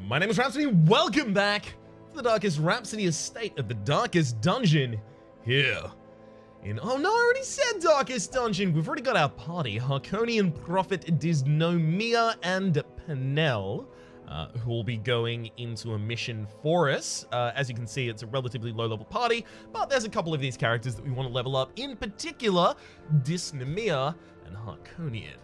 My name is Rhapsody. Welcome back to the Darkest Rhapsody estate of the Darkest Dungeon here in... Oh no, I already said Darkest Dungeon. We've already got our party. Harkonian Prophet Dysnomia and Penel, who will be going into a mission for us. As you can see, it's a relatively low-level party, but there's a couple of these characters that we want to level up. In particular, Dysnomia and Harkonian.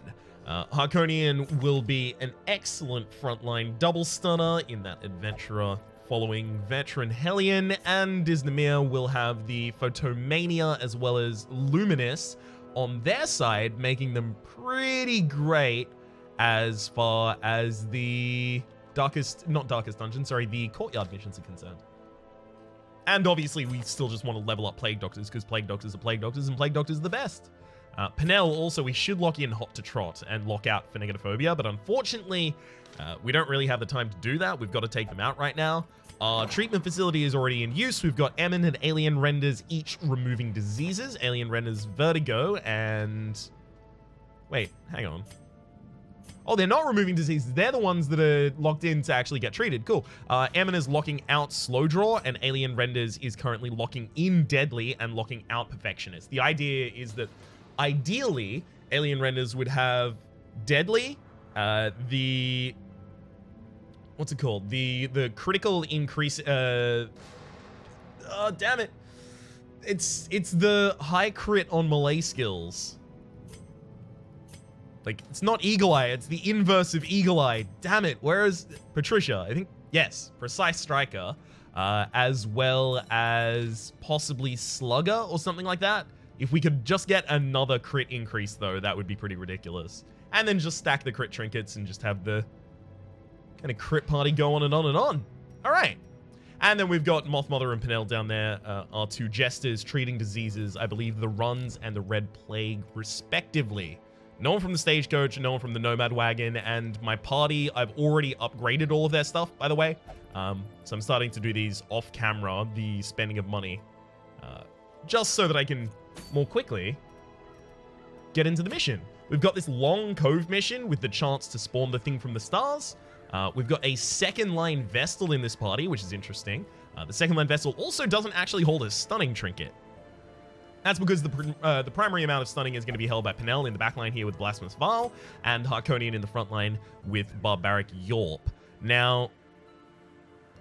Harkonian will be an excellent frontline double stunner in that adventurer following veteran Hellion, and Dysnomia will have the Photomania as well as Luminous on their side, making them pretty great as far as the the Courtyard missions are concerned. And obviously we still just want to level up Plague Doctors because Plague Doctors are Plague Doctors and Plague Doctors are the best. Penel also, we should lock in Hot to Trot and lock out Phenegatophobia, but unfortunately, we don't really have the time to do that. We've got to take them out right now. Our treatment facility is already in use. We've got Emin and Alien Renders each removing diseases. Alien Renders Vertigo and... Wait, hang on. Oh, they're not removing diseases. They're the ones that are locked in to actually get treated. Cool. Emin is locking out Slow Draw, and Alien Renders is currently locking in Deadly and locking out Perfectionist. The idea is that ideally, Alien Renders would have Deadly, what's it called? The critical increase, oh, damn it. It's the high crit on melee skills. Like, it's not Eagle Eye, it's the inverse of Eagle Eye. Damn it, where is Patricia? I think, yes, Precise Striker, as well as possibly Slugger or something like that. If we could just get another crit increase, though, that would be pretty ridiculous. And then just stack the crit trinkets and just have the kind of crit party go on and on and on. All right. And then we've got Mothmother and Penel down there, our two jesters treating diseases, I believe the Runs and the Red Plague, respectively. No one from the Stagecoach, no one from the Nomad Wagon, and my party, I've already upgraded all of their stuff, by the way. So I'm starting to do these off camera, the spending of money, just so that I can more quickly get into the mission. We've got this Long Cove mission with the chance to spawn the thing from the stars. We've got a second line Vestal in this party, which is interesting. The second line Vestal also doesn't actually hold a stunning trinket. That's because the primary amount of stunning is going to be held by Penel in the backline here with Blasphemous Val, and Harkonian in the front line with Barbaric Yorp. Now,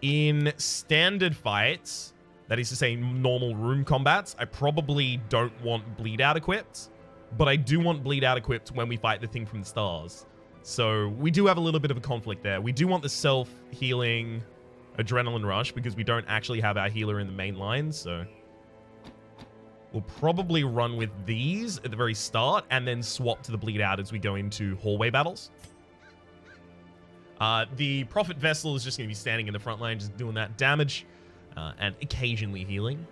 in standard fights, that is to say normal room combats, I probably don't want Bleed Out equipped, but I do want Bleed Out equipped when we fight the thing from the stars. So we do have a little bit of a conflict there. We do want the self-healing Adrenaline Rush because we don't actually have our healer in the main line, so we'll probably run with these at the very start and then swap to the Bleed Out as we go into hallway battles. The Prophet Vessel is just going to be standing in the front line, just doing that damage. And occasionally healing.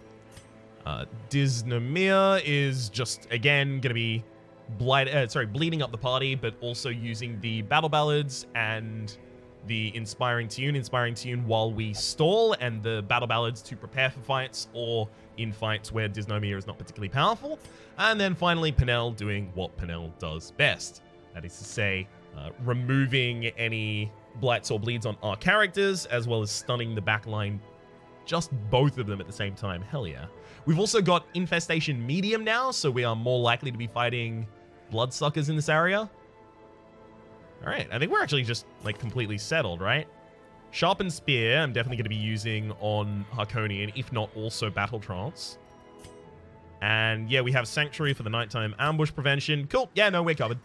Dysnomia is just, again, going to be bleeding up the party, but also using the Battle Ballads and the Inspiring Tune while we stall, and the Battle Ballads to prepare for fights or in fights where Dysnomia is not particularly powerful. And then finally, Penel doing what Penel does best. That is to say, removing any blights or bleeds on our characters, as well as stunning the backline. Just both of them at the same time. Hell yeah. We've also got Infestation Medium now, so we are more likely to be fighting Bloodsuckers in this area. Alright, I think we're actually just, like, completely settled, right? Sharpened Spear, I'm definitely going to be using on Harkonian, if not also Battle Trance. And, yeah, we have Sanctuary for the nighttime ambush prevention. Cool. Yeah, no, we're covered.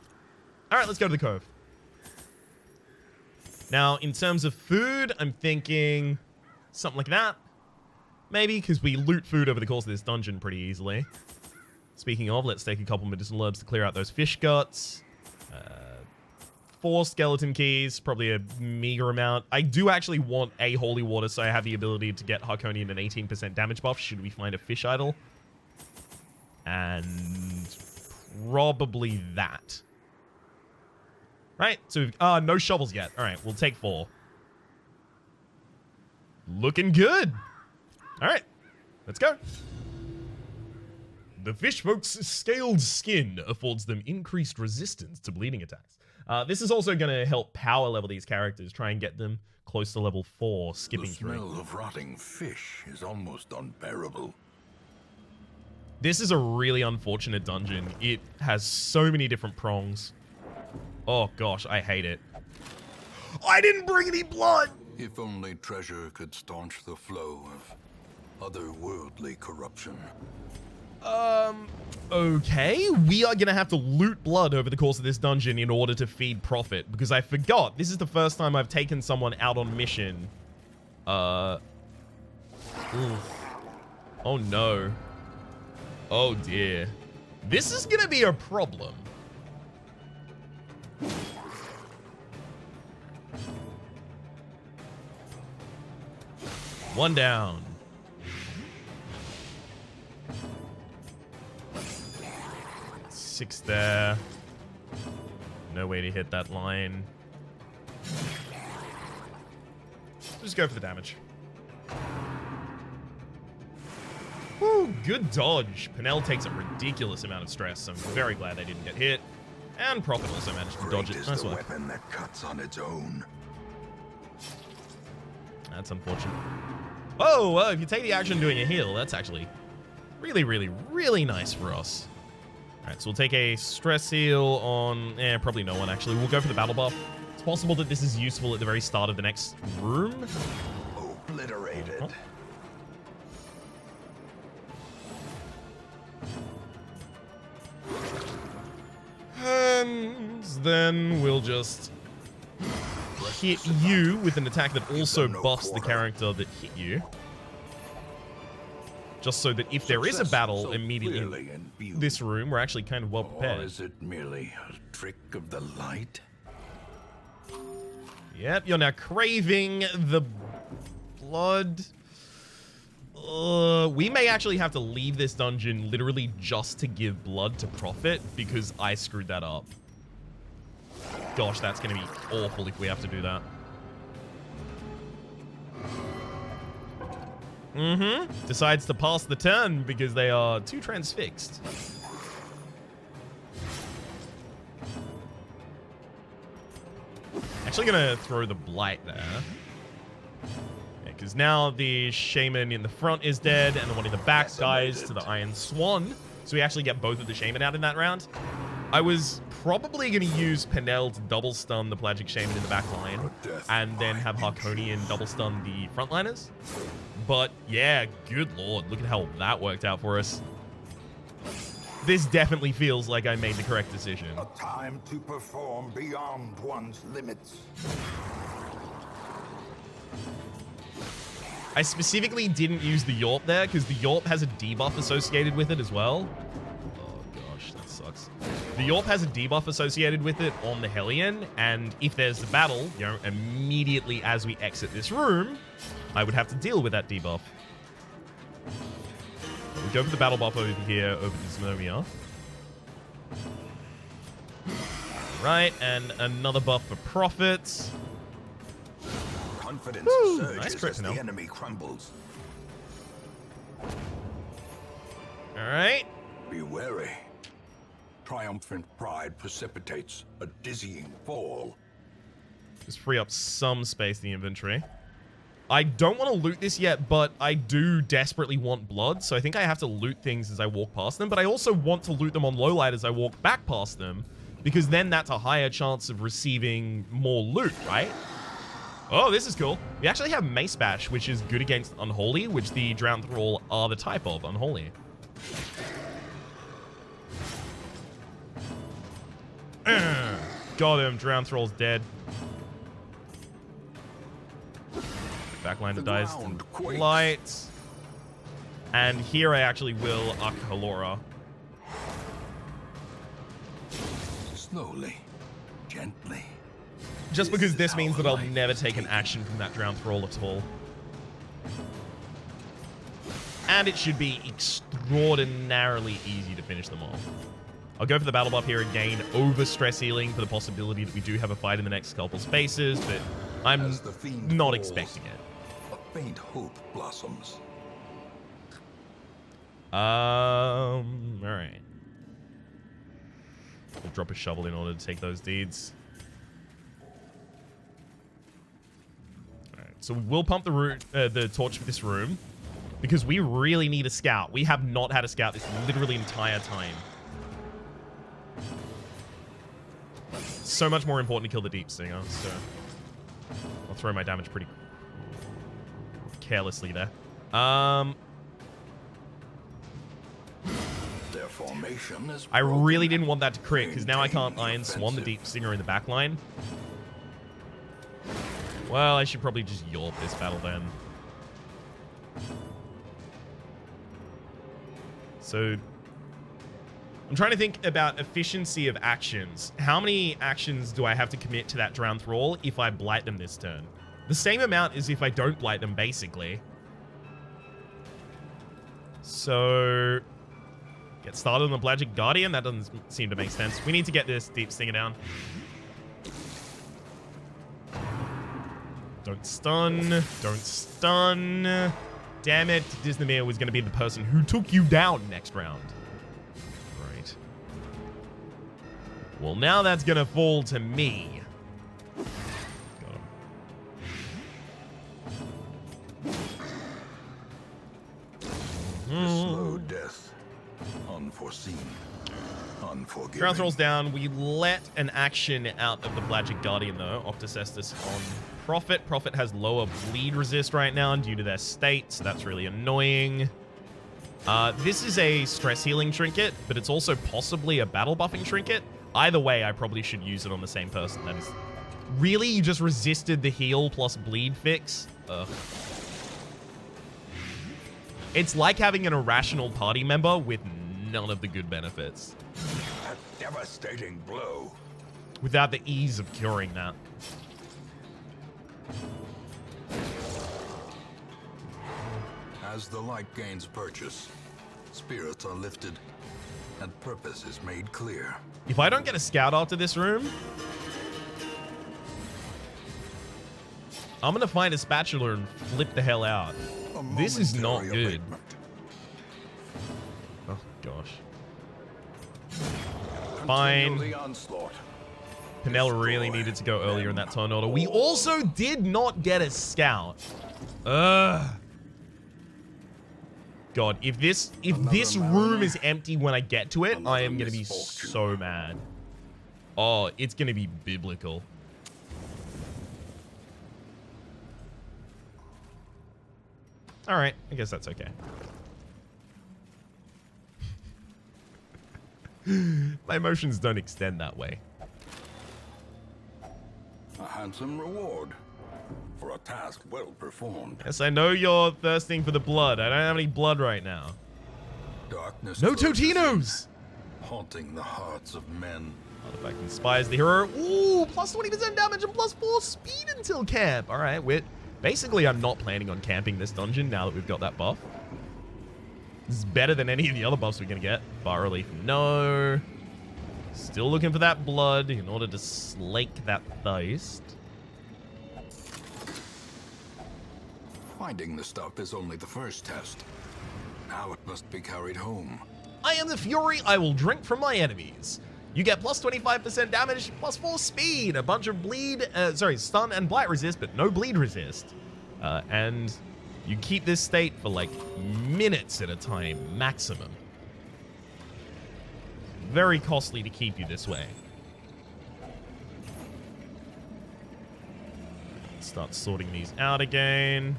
Alright, let's go to the Cove. Now, in terms of food, I'm thinking something like that. Maybe, because we loot food over the course of this dungeon pretty easily. Speaking of, let's take a couple medicinal herbs to clear out those fish guts. 4 skeleton keys, probably a meager amount. I do actually want a holy water, so I have the ability to get Harkonian an 18% damage buff should we find a fish idol. And probably that. Right, so no shovels yet. Alright, we'll take 4. Looking good. All right, let's go. The fish folk's scaled skin affords them increased resistance to bleeding attacks. This is also going to help power level these characters, try and get them close to level 4, skipping The through. smell of rotting fish is almost unbearable. This is a really unfortunate dungeon. It has so many different prongs. Oh gosh, I hate it. I didn't bring any blood! If only treasure could staunch the flow of otherworldly corruption. Okay. We are gonna have to loot blood over the course of this dungeon in order to feed profit, because I forgot, this is the first time I've taken someone out on mission. Oof. Oh no. Oh dear. This is gonna be a problem. One down. Six there. No way to hit that line. Just go for the damage. Woo, good dodge. Penel takes a ridiculous amount of stress, so I'm very glad they didn't get hit. And Prophet also managed to dodge it. Nice one. Weapon that cuts on its own. That's unfortunate. Oh, well, if you take the action doing a heal, that's actually really, really, really nice for us. Alright, so we'll take a stress heal on... probably no one, actually. We'll go for the battle buff. It's possible that this is useful at the very start of the next room. Obliterated. Oh. And then we'll just hit you with an attack that also buffs the character that hit you. Just so that if there is a battle immediately in this room, we're actually kind of well prepared. Or is it merely a trick of the light? Yep, you're now craving the blood. We may actually have to leave this dungeon literally just to give blood to Prophet because I screwed that up. Gosh, that's going to be awful if we have to do that. Decides to pass the turn because they are too transfixed. Actually gonna throw the blight there. Because now the shaman in the front is dead and the one in the back dies to the Iron Swan. So we actually get both of the shaman out in that round. I was probably going to use Penel to double stun the Pelagic Shaman in the back line and then have Harkonian double stun the frontliners. But yeah, good lord, look at how that worked out for us. This definitely feels like I made the correct decision. A time to perform beyond one's limits. I specifically didn't use the Yorp there because the Yorp has a debuff associated with it as well. Oh gosh, that sucks. The Yorp has a debuff associated with it on the Hellion, and if there's a battle, you know, immediately as we exit this room, I would have to deal with that debuff. We'll go for the battle buff over here, over to Zomia. Right, and another buff for Prophet. Confidence surges nice crit as the now. enemy crumbles. All right. Be wary. Triumphant pride precipitates a dizzying fall. Just free up some space in the inventory. I don't want to loot this yet, but I do desperately want blood, so I think I have to loot things as I walk past them, but I also want to loot them on lowlight as I walk back past them, because then that's a higher chance of receiving more loot, right? Oh, this is cool. We actually have Mace Bash, which is good against Unholy, which the Drowned Thrall are the type of, Unholy. Got him, Drowned Thrall's dead. Backliner dies to light. And here I actually will Akhalora. Slowly, gently. Just because this means that I'll never take an action from that Drowned Thrall at all. And it should be extraordinarily easy to finish them off. I'll go for the battle buff here again, over stress healing for the possibility that we do have a fight in the next couple spaces, but I'm not expecting it. A faint hope blossoms. Alright. We'll drop a shovel in order to take those deeds. So we'll pump the torch for this room because we really need a scout. We have not had a scout this literally entire time. So much more important to kill the Deep Stinger, so I'll throw my damage pretty carelessly there. Their formation is I broken. really didn't want that to crit because now I can't Iron Swan the Deep Stinger in the back line. Well, I should probably just Yorp this battle then. So I'm trying to think about efficiency of actions. How many actions do I have to commit to that Drown Thrall if I blight them this turn? The same amount as if I don't blight them, basically. So get started on the Blagic Guardian. That doesn't seem to make sense. We need to get this Deep Stinger down. Don't stun. Don't stun. Damn it. Disneymere was going to be the person who took you down next round. Right. Well, now that's going to fall to me. Got him. The slow death. Unforeseen. Unforgiving. Ground Thrall's down. We let an action out of the Blagic Guardian, though. Octocestus on Prophet. Prophet has lower bleed resist right now due to their state, so that's really annoying. This is a stress healing trinket, but it's also possibly a battle buffing trinket. Either way, I probably should use it on the same person. That is... Really? You just resisted the heal plus bleed fix? Ugh. It's like having an irrational party member with none of the good benefits. A devastating blow. Without the ease of curing that. As the light gains purchase, spirits are lifted, and purpose is made clear. If I don't get a scout after this room, I'm gonna find a spatula and flip the hell out. This is not Momentary good. abatement. Oh, gosh. Continue Fine. the onslaught. Pinella really needed to go earlier in that turn order. We also did not get a scout. Ugh. God, if this room is empty when I get to it, I am gonna be so mad. Oh, it's gonna be biblical. All right, I guess that's okay. My emotions don't extend that way. A handsome reward for a task well performed. Yes, I know you're thirsting for the blood. I don't have any blood right now. Darkness No closes in, Totinos! haunting the hearts of men. Artifact inspires the hero. Ooh, plus 20% damage and plus 4 speed until camp. All right, basically, I'm not planning on camping this dungeon now that we've got that buff. This is better than any of the other buffs we're going to get. Bar relief, no. Still looking for that blood in order to slake that thirst. Finding the stuff is only the first test. Now it must be carried home. I am the Fury. I will drink from my enemies. You get plus 25% damage, plus 4 speed, a bunch of stun and blight resist, but no bleed resist. And you keep this state for like minutes at a time, maximum. Very costly to keep you this way. Start sorting these out again.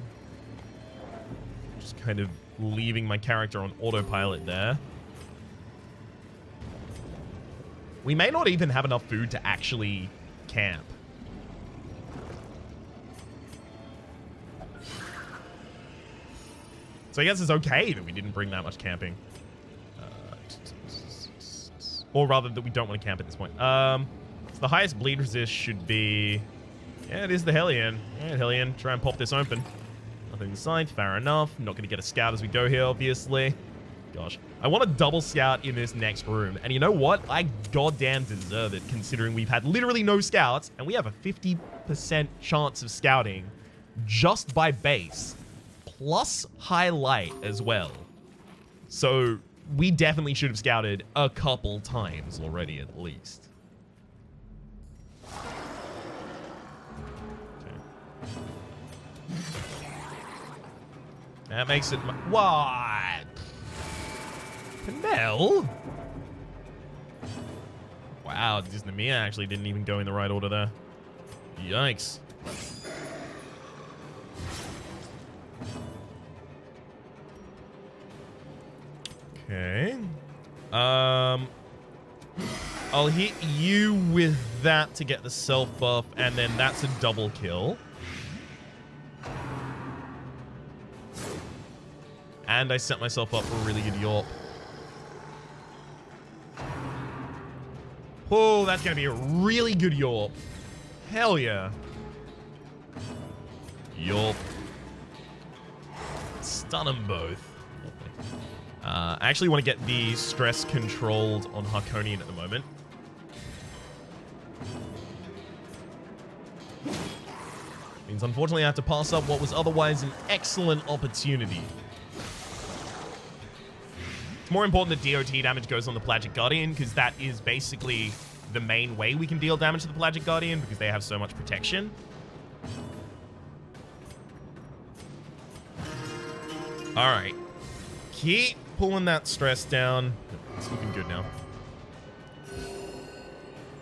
Just kind of leaving my character on autopilot there. We may not even have enough food to actually camp. So I guess it's okay that we didn't bring that much camping. Or rather, that we don't want to camp at this point. So the highest bleed resist should be... Yeah, it is the Hellion. Yeah, Hellion, try and pop this open. Nothing inside, fair enough. Not going to get a scout as we go here, obviously. Gosh. I want a double scout in this next room. And you know what? I goddamn deserve it, considering we've had literally no scouts, and we have a 50% chance of scouting just by base, plus highlight as well. So we definitely should have scouted a couple times already, at least. That makes it... What? Canal? Wow, Disney actually didn't even go in the right order there. Yikes. Okay. I'll hit you with that to get the self buff, and then that's a double kill. And I set myself up for a really good Yorp. Oh, that's going to be a really good Yorp. Hell yeah. Yorp. Stun them both. I actually want to get the stress controlled on Harkonian at the moment. Means unfortunately I have to pass up what was otherwise an excellent opportunity. It's more important that DOT damage goes on the Pelagic Guardian, because that is basically the main way we can deal damage to the Pelagic Guardian, because they have so much protection. Alright. Keep pulling that stress down. It's looking good now.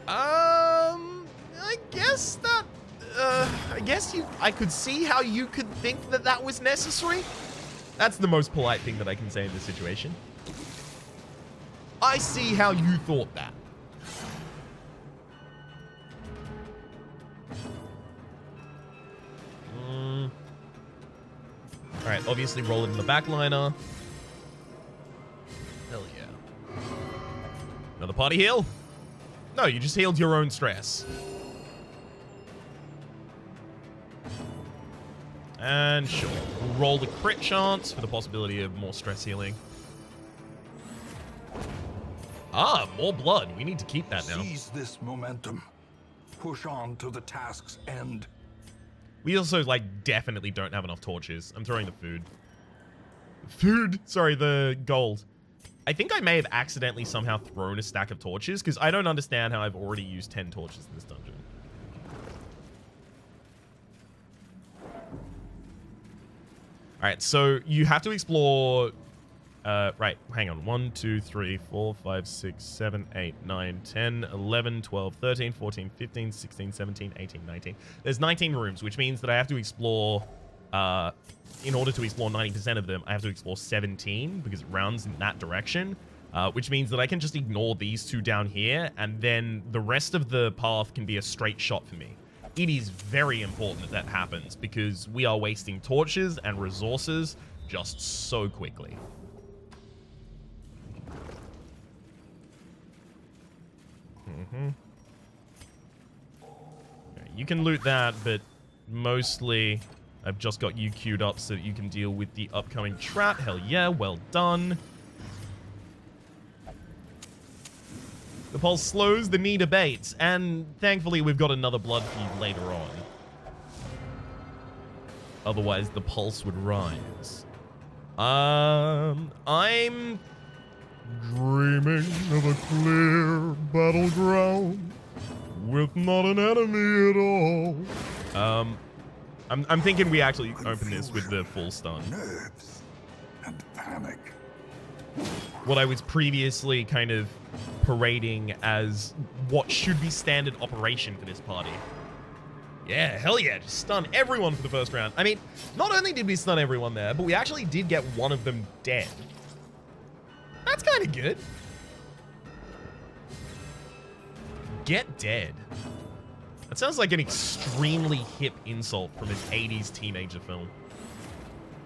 I guess that... I could see how you could think that that was necessary. That's the most polite thing that I can say in this situation. I see how you thought that. Alright, obviously roll it in the backliner. Hell yeah. Another party heal? No, you just healed your own stress. And sure, we'll roll the crit chance for the possibility of more stress healing. Ah, more blood. We need to keep that now. Seize this momentum. Push on to the task's end. We also, like, definitely don't have enough torches. I'm throwing the food. Food? Sorry, the gold. I think I may have accidentally somehow thrown a stack of torches, because I don't understand how I've already used 10 torches in this dungeon. Alright, so you have to explore... right, hang on. 1, 2, 3, 4, 5, 6, 7, 8, 9, 10, 11, 12, 13, 14, 15, 16, 17, 18, 19. There's 19 rooms, which means that I have to explore... in order to explore 90% of them, I have to explore 17, because it rounds in that direction. Which means that I can just ignore these two down here, and then the rest of the path can be a straight shot for me. It is very important that that happens, because we are wasting torches and resources just so quickly. Okay, you can loot that, but mostly I've just got you queued up so that you can deal with the upcoming trap. Hell yeah, well done. The pulse slows, the need abates, and thankfully we've got another blood feud later on. Otherwise, the pulse would rise. I'm dreaming of a clear battleground with not an enemy at all. I'm thinking we actually open this with the full stun. Nerves and panic. What I was previously kind of parading as what should be standard operation for this party. Yeah, hell yeah, just stun everyone for the first round. I mean, not only did we stun everyone there, but we actually did get one of them dead. That's kind of good. Get dead. That sounds like an extremely hip insult from an 80s teenager film.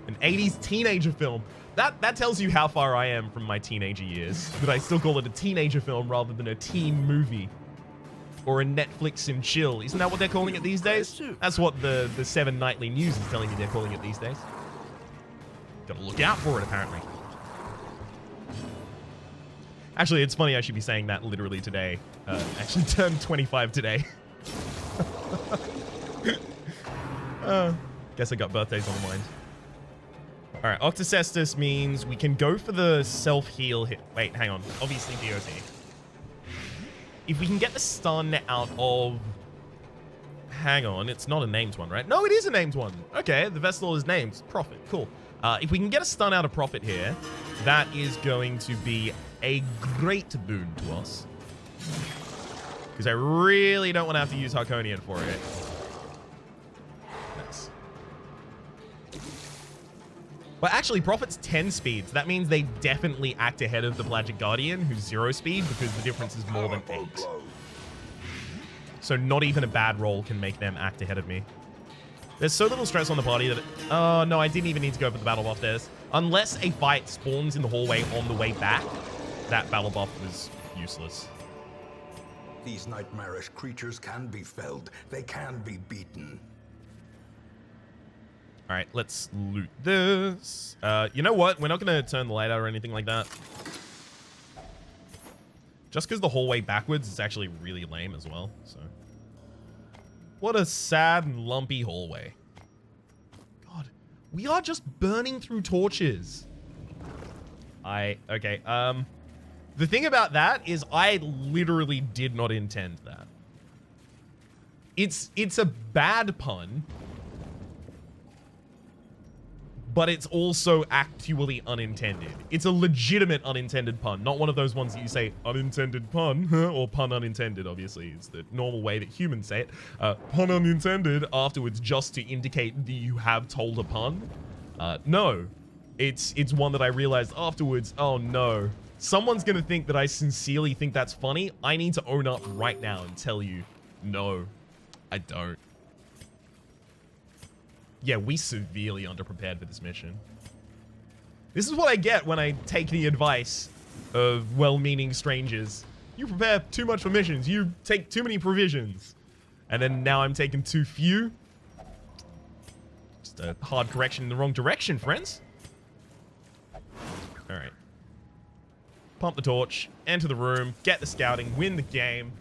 An 80s teenager film. That tells you how far I am from my teenager years. That I still call it a teenager film rather than a teen movie. Or a Netflix and chill. Isn't that what they're calling it these days? That's what the 7 Nightly News is telling me they're calling it these days. Gotta look out for it, apparently. Actually, it's funny I should be saying that literally today. Actually turned 25 today. Guess I got birthdays on the mind. Alright, Octocestus means we can go for the self-heal hit. Wait, hang on. Obviously DOT. If we can get the stun out of... Hang on, it's not a named one, right? No, it is a named one. Okay, the Vestal is named. Profit, cool. If we can get a stun out of Prophet here, that is going to be a great boon to us. Because I really don't want to have to use Harkonian for it. Nice. Well, actually, Prophet's 10 speed, so that means they definitely act ahead of the Pelagic Guardian, who's 0 speed, because the difference is more than 8. So not even a bad roll can make them act ahead of me. There's so little stress on the party that... Oh, no, I didn't even need to go for the battle buff there. Unless a fight spawns in the hallway on the way back, that battle buff was useless. These nightmarish creatures can be felled. They can be beaten. All right, let's loot this. You know what? We're not going to turn the light out or anything like that. Just because the hallway backwards is actually really lame as well, so... What a sad and lumpy hallway. God, we are just burning through torches. Okay, the thing about that is I literally did not intend that. It's a bad pun, but it's also actually unintended. It's a legitimate unintended pun, not one of those ones that you say unintended pun, or pun unintended, obviously. It's the normal way that humans say it. Pun unintended afterwards just to indicate that you have told a pun. No, it's one that I realized afterwards, oh no. Someone's gonna think that I sincerely think that's funny. I need to own up right now and tell you, no, I don't. Yeah, we severely underprepared for this mission. This is what I get when I take the advice of well-meaning strangers. You prepare too much for missions. You take too many provisions. And then now I'm taking too few. Just a hard correction in the wrong direction, friends. All right. Pump the torch, enter the room, get the scouting, win the game.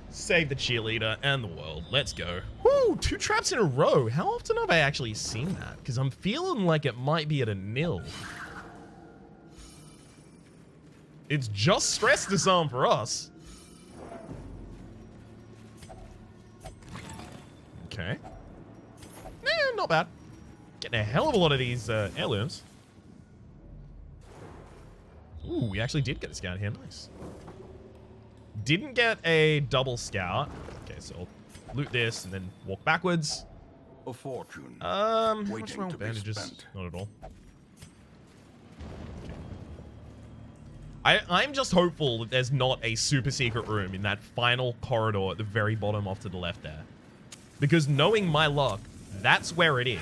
Save the cheerleader and the world. Let's go. Woo! 2 traps in a row. How often have I actually seen that? Because I'm feeling like it might be at a 0. It's just stress disarm for us. Okay. Not bad. Getting a hell of a lot of these heirlooms. Ooh, we actually did get a scout here. Nice. Didn't get a double scout. Okay, so I'll loot this and then walk backwards. A fortune. What's wrong with bandages? Not at all. Okay. I'm just hopeful that there's not a super secret room in that final corridor at the very bottom off to the left there. Because knowing my luck, that's where it is.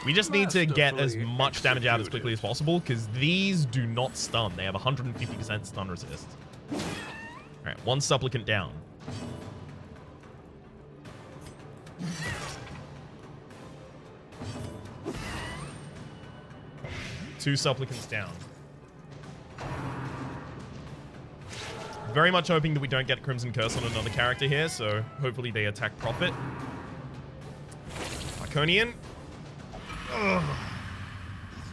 We just need to get as much damage out as quickly as possible, because these do not stun. They have 150% stun resist. Alright, 1 supplicant down. Two supplicants down. Very much hoping that we don't get Crimson Curse on another character here, so hopefully they attack Prophet. Arconian. Ugh.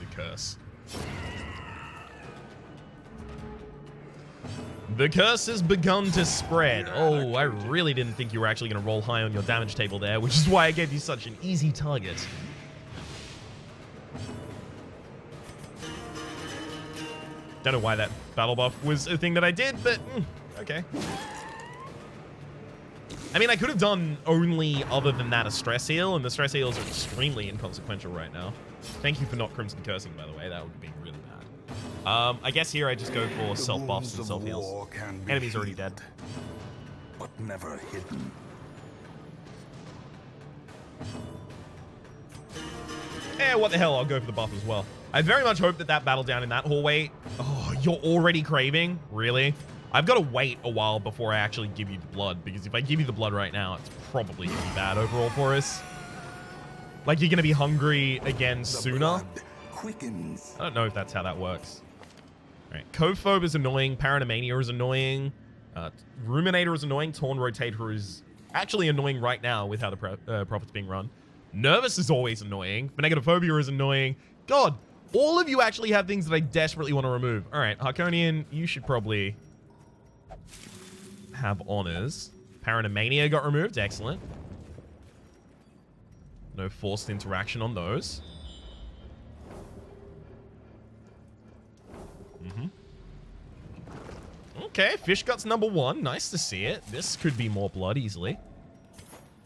The curse. The curse has begun to spread. Oh, I really didn't think you were actually going to roll high on your damage table there, which is why I gave you such an easy target. Don't know why that battle buff was a thing that I did, but okay. I mean, I could have done only other than that a stress heal, and the stress heals are extremely inconsequential right now. Thank you for not Crimson Cursing, by the way. That would be really bad. I guess here I just go for self-buffs and self-heals. Enemy's already dead. But never hidden. Eh, what the hell, I'll go for the buff as well. I very much hope that that battle down in that hallway... Oh, you're already craving? Really? I've got to wait a while before I actually give you the blood, because if I give you the blood right now, it's probably going to be bad overall for us. Like, you're going to be hungry again sooner. Quickens. I don't know if that's how that works. Alright, Cophobe is annoying, Paranomania is annoying, Ruminator is annoying, Torn Rotator is actually annoying right now with how the Prophet's being run. Nervous is always annoying, Phobia is annoying. God, all of you actually have things that I desperately want to remove. Alright, Harkonian, you should probably have honors. Paranomania got removed, excellent. No forced interaction on those. Okay, fish guts number 1. Nice to see it. This could be more blood easily.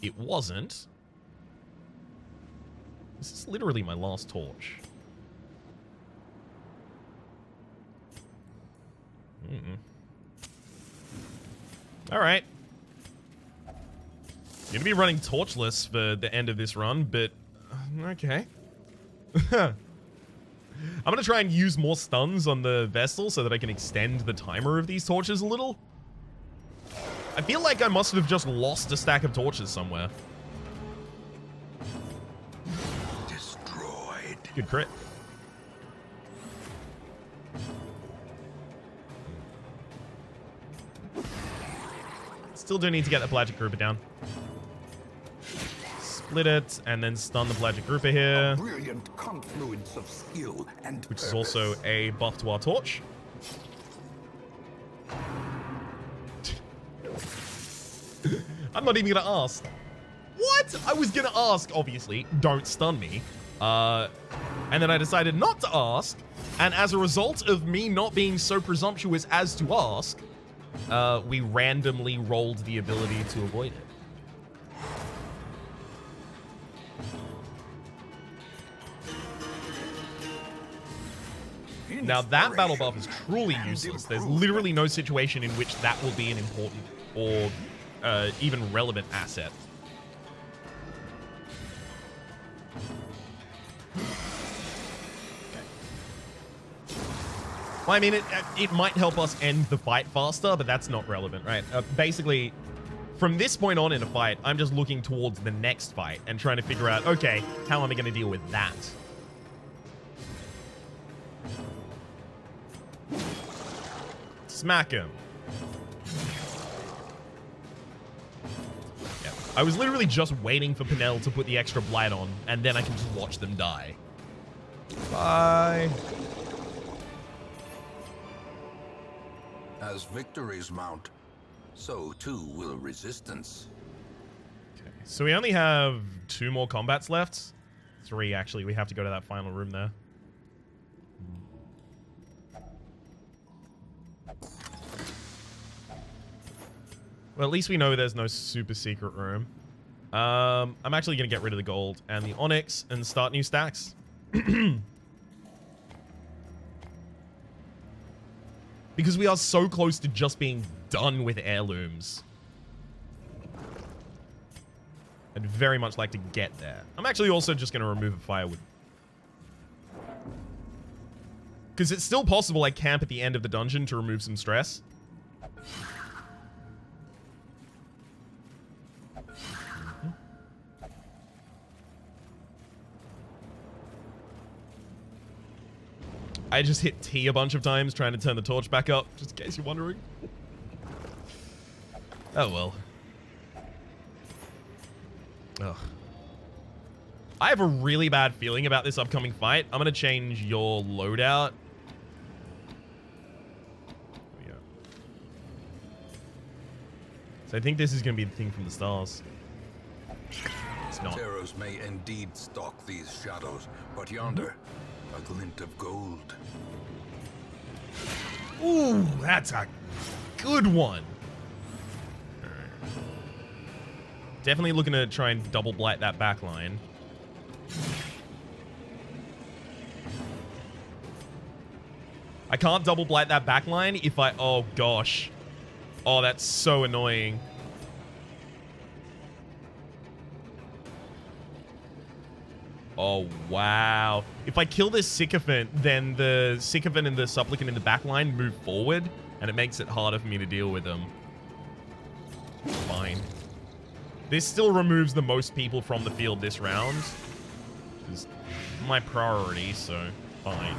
It wasn't. This is literally my last torch. Alright. Gonna be running torchless for the end of this run, but... okay. I'm gonna try and use more stuns on the vessel so that I can extend the timer of these torches a little. I feel like I must have just lost a stack of torches somewhere. Destroyed. Good crit. Still do need to get the pelagic grouper down. Split it, and then stun the pelagic grouper here. A brilliant confluence of skill and which is also a buff to our torch. I'm not even gonna ask. What? I was gonna ask, obviously, don't stun me. And then I decided not to ask, and as a result of me not being so presumptuous as to ask, we randomly rolled the ability to avoid it. Now that battle buff is truly useless. There's literally no situation in which that will be an important or even relevant asset. Well, I mean, it might help us end the fight faster, but that's not relevant, right? Basically, from this point on in a fight, I'm just looking towards the next fight and trying to figure out, okay, how am I going to deal with that? Smack him. Yeah. I was literally just waiting for Penel to put the extra blight on, and then I can just watch them die. Bye. As victories mount, so too will resistance. Okay, so we only have 2 more combats left. 3, actually. We have to go to that final room there. Well, at least we know there's no super secret room. I'm actually going to get rid of the gold and the onyx and start new stacks. Because we are so close to just being done with heirlooms. I'd very much like to get there. I'm actually also just going to remove a firewood. Because it's still possible I camp at the end of the dungeon to remove some stress. I just hit T a bunch of times trying to turn the torch back up, just in case you're wondering. Oh well. Ugh. I have a really bad feeling about this upcoming fight. I'm going to change your loadout. Yeah. So I think this is going to be the thing from the stars. It's not. Terrors may indeed stalk these shadows, but yonder, a glint of gold. Ooh, that's a good one. Definitely looking to try and double blight that back line. I can't double blight that back line if I... Oh, gosh. Oh, that's so annoying. Oh, wow. If I kill this sycophant, then the sycophant and the supplicant in the back line move forward, and it makes it harder for me to deal with them. Fine. This still removes the most people from the field this round. Which is my priority, so fine.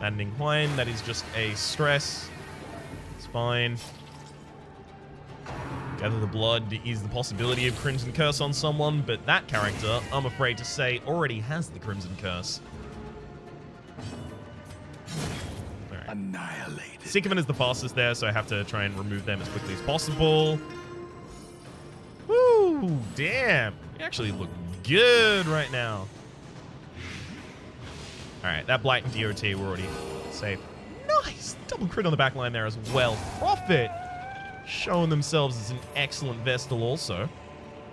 Landing Wine, that is just a stress. It's fine. Gather the Blood is the possibility of Crimson Curse on someone, but that character, I'm afraid to say, already has the Crimson Curse. Right. Annihilated. Sycophant is the fastest there, so I have to try and remove them as quickly as possible. Woo! Damn! They actually look good right now. Alright, that Blight and DOT were already safe. Nice! Double crit on the back line there as well. Profit! Showing themselves as an excellent Vestal also.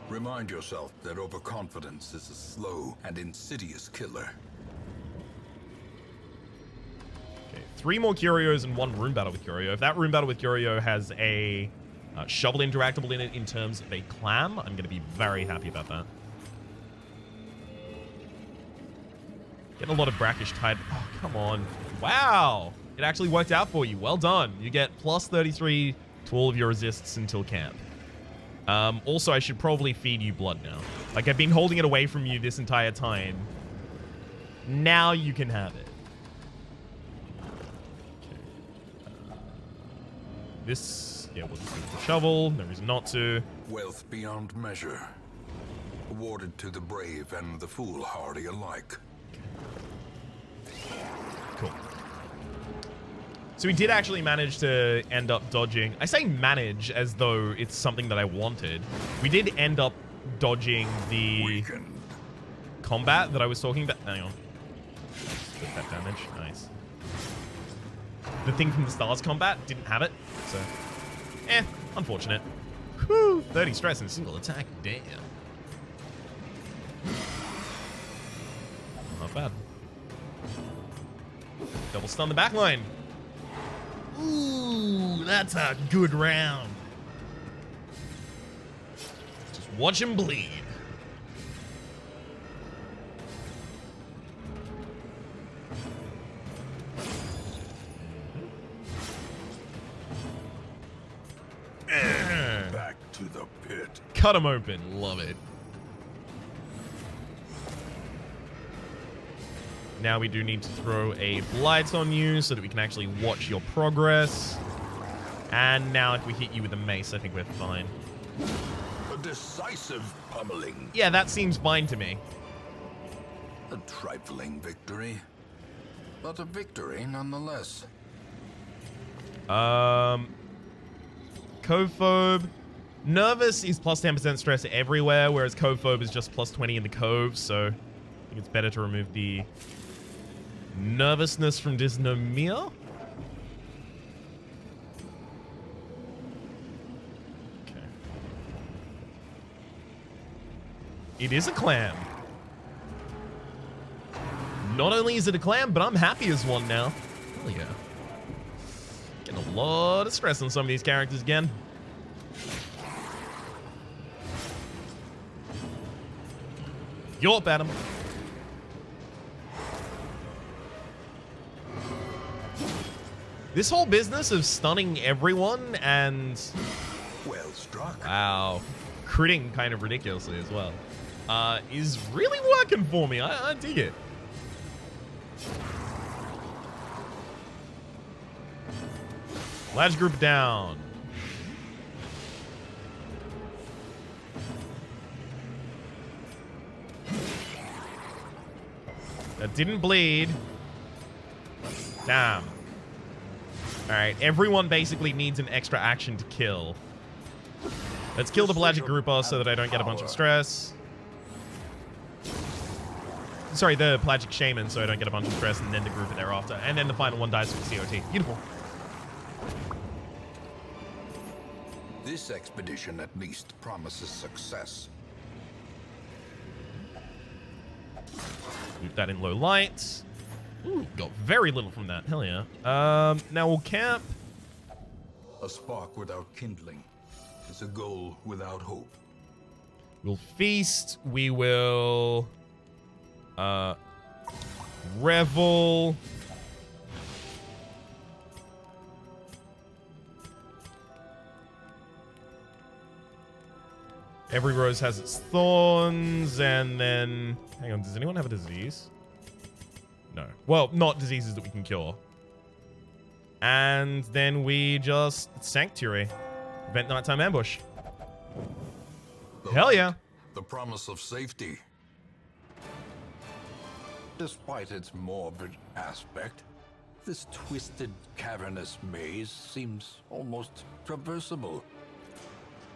Remind yourself that overconfidence is a slow and insidious killer. Okay, 3 more Curios and 1 room battle with Curio. If that room battle with Curio has a shovel interactable in it in terms of a clam, I'm going to be very happy about that. Getting a lot of brackish tide. Oh, come on. Wow! It actually worked out for you. Well done. You get plus 33 to all of your resists until camp. Also, I should probably feed you blood now. Like, I've been holding it away from you this entire time. Now you can have it. Okay. This, yeah, we'll just use the shovel. No reason not to. Wealth beyond measure. Awarded to the brave and the foolhardy alike. Cool. So we did actually manage to end up dodging. I say manage as though it's something that I wanted. We did end up dodging the combat that I was talking about. Hang on. Get that damage. Nice. The thing from the stars combat didn't have it. So, unfortunate. Whew, 30 stress in a single attack. Damn. Not bad. Double stun the backline. Ooh, that's a good round. Just watch him bleed. Back to the pit. Cut him open. Love it. Now we do need to throw a blight on you so that we can actually watch your progress. And now if we hit you with a mace, I think we're fine. A decisive pummeling. Yeah, that seems fine to me. A trifling victory. But a victory nonetheless. Covephobe. Nervous is plus 10% stress everywhere, whereas Covephobe is just plus 20 in the Cove, so I think it's better to remove the nervousness from dysnomia. Okay. It is a clam. Not only is it a clam, but I'm happy as one now. Hell yeah. Getting a lot of stress on some of these characters again. Yorp at him. This whole business of stunning everyone and... Well struck. Wow. Critting kind of ridiculously as well. Is really working for me. I dig it. Ledge group down. That didn't bleed. Damn. Alright, everyone basically needs an extra action to kill. Let's kill the pelagic grouper so that I don't get a bunch of stress. Sorry, the pelagic shaman so I don't get a bunch of stress, and then the grouper thereafter. And then the final one dies with COT. Beautiful. This expedition at least promises success. Move that in low light. Ooh, got very little from that. Hell yeah. Now we'll camp. A spark without kindling is a goal without hope. We'll feast. We will... revel. Every rose has its thorns, and then... Hang on, does anyone have a disease? No. Well, not diseases that we can cure. And then we just... Sanctuary. Prevent nighttime ambush. Hell yeah. The promise of safety. Despite its morbid aspect, this twisted, cavernous maze seems almost traversable.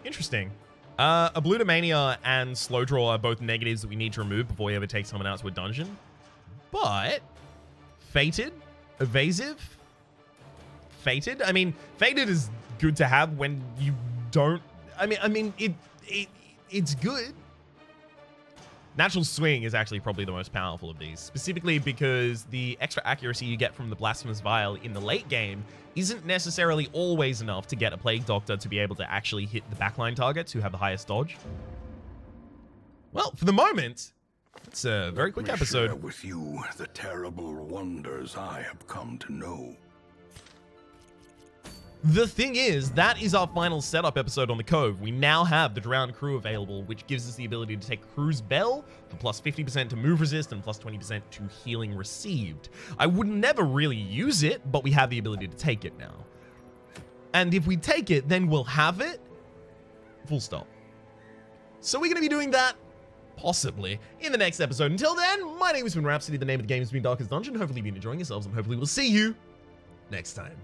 Interesting. Ablutomania and Slow Draw are both negatives that we need to remove before we ever take someone out to a dungeon. But Fated, Evasive, Fated. I mean, Fated is good to have when you don't. I mean, it's good. Natural Swing is actually probably the most powerful of these, specifically because the extra accuracy you get from the Blasphemous Vial in the late game isn't necessarily always enough to get a Plague Doctor to be able to actually hit the backline targets who have the highest dodge. Well, for the moment, it's a very quick episode. Share with you the terrible wonders I have come to know. The thing is, that is our final setup episode on the Cove. We now have the Drowned Crew available, which gives us the ability to take Crew's Bell for plus 50% to move resist and plus 20% to healing received. I would never really use it, but we have the ability to take it now. And if we take it, then we'll have it. Full stop. So we're going to be doing that, possibly, in the next episode. Until then, my name has been Rhapsody. The name of the game has been Darkest Dungeon. Hopefully you've been enjoying yourselves, and hopefully we'll see you next time.